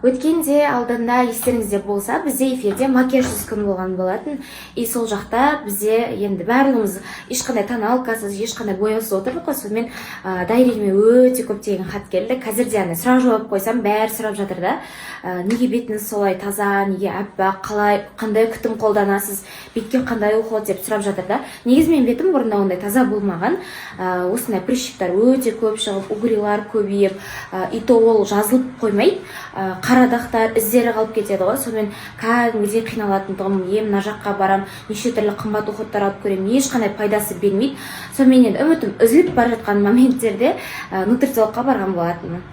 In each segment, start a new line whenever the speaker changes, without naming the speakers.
Өткенде алдында естеріңізде болса, бізде эфирде макияжсыз күн болған болатын. И сол жақта бізде енді барлығымыз ешқандай тоналкасыз, ешқандай бояусыз отырдық қой. Сонымен дайреме өте көптеген хат келді. Қазір де сұрақ жауап қойсам, бәрі сұрап жатыр да. Неге бетіңіз солай таза, неге аппақ, қандай күтім қолданасыз, бетке қандай уход деп сұрап жатыр да. Негізі менің бетім бұрында ондай таза болмаған. Осындай прыщиктар өте көп шығып, угрилар көбейіп, и то ол жазылып қоймайды. Қара дақтар, іздері қалып кетеді ғой. Сонымен кәдімгідей қиналатындығым, мына жаққа барам, неше түрлі қымбат уходтар алып көремін, ешқандай пайдасы бермейді. Сонымен енді үмітім үзіліп бара жатқан моменттерде нутрициологқа барған болатынмын.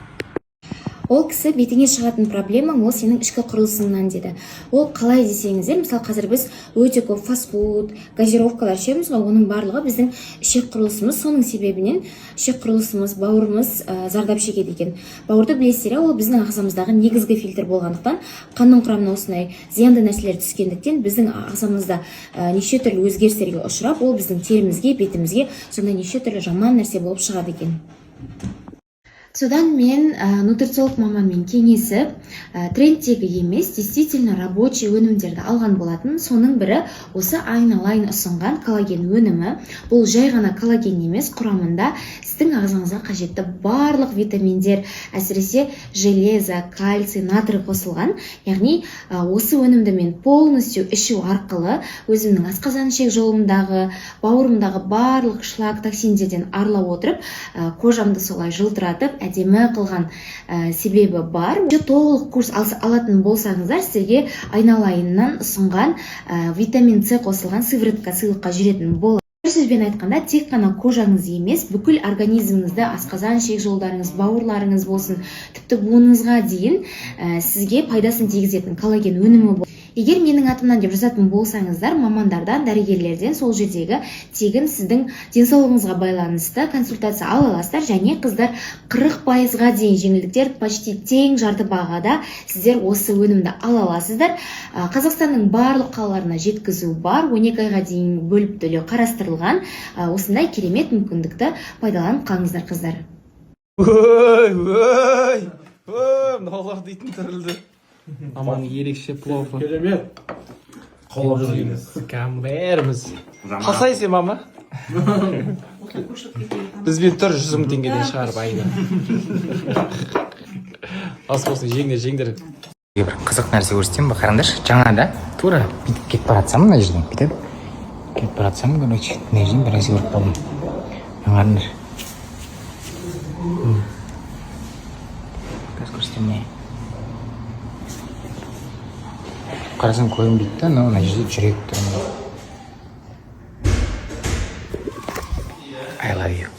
Ол кісі бетіңе шығатын проблемаң ол сенің ішкі құрылысыңнан деді. Ол қалай десеңіздер, мысалы қазір біз өте көп фастфуд, газировкалар ішеміз ғой, оның барлығы біздің ішек құрылысымыз, соның себебінен ішек құрылысымыз, бауырымыз зардап шегеді екен. Бауырды білесіздер, ол біздің ағзамыздағы негізгі фильтр болғандықтан, қанның құрамына осындай зиянды нәрселер түскендіктен біздің ағзамызда неше түрлі өзгерістерге ұшырап, ол біздің терімізге, бетімізге сондай неше түрлі жаман нәрсе болып шығады екен. Содан мен нутрициолог мамаммен кеңесіп, трендтегі емес, действительно рабочий өнімдерді алған болатын. Соның бірі осы айналайын ұсынған коллаген өнімі. Бұл жай ғана коллаген емес, құрамында сіздің ағзаңызға қажетті барлық витаминдер, әсіресе железо, кальций, натрий қосылған. Яғни осы өнімді мен полностью ішу арқылы өзімнің асқазан ішек жолымдағы, бауырымдағы барлық шлак, токсиндерден арылап отырып, кожамды солай жылтыратып, әдемі қылған себебі бар. Толық курс алатын болсаңыздар, сіздерге айналайыннан ұсынған витамин С қосылған сыворотка сыйлыққа жүретін болады. Бір сөзбен айтқанда, тек қана кожаңыз емес, бүкіл организміңізді, асқазан ішек жолдарыңыз, бауырларыңыз болсын, тіпті буыныңызға дейін сізге пайдасын тигізетін коллаген өнімі болады. Егер менің атымнан деп жазатын болсаңыздар, мамандардан, дәрігерлерден сол жердегі тегін сіздің денсаулығыңызға байланысты консультация ала аласыздар, және қыздар 40%-ға дейін жеңілдіктер почти тең жарты бағада сіздер осы өнімді ала аласыздар. Қазақстанның барлық қалаларына жеткізу бар, 12 айға дейін бөліп төлеу қарастырылған. Осындай керемет мүмкіндікті пайдаланып қалыңыздар, қыздар.
Мыналар дейтін түрілді. Маманың ерекше пловы.
Керемет. Қолап жүргеніз.
Бәріміз. Қалсайсың, мама? Бізбен тұр 100 мың теңгеден шығарып айына. Ас болсын, жеңдер.
Бір қызық нәрсе көрсетемін, қараңдаршы. Жаңа да тура бүйтіп кетіп баратсам, мына жерден бүйтіп кетіп баратсам, короче, мына жерден бір нәрсе көріп қалдым. Қараңдар. Қазір көрсетемін не? Қарасам көрінбейді да, мына жерде жүрек тұр. I love you.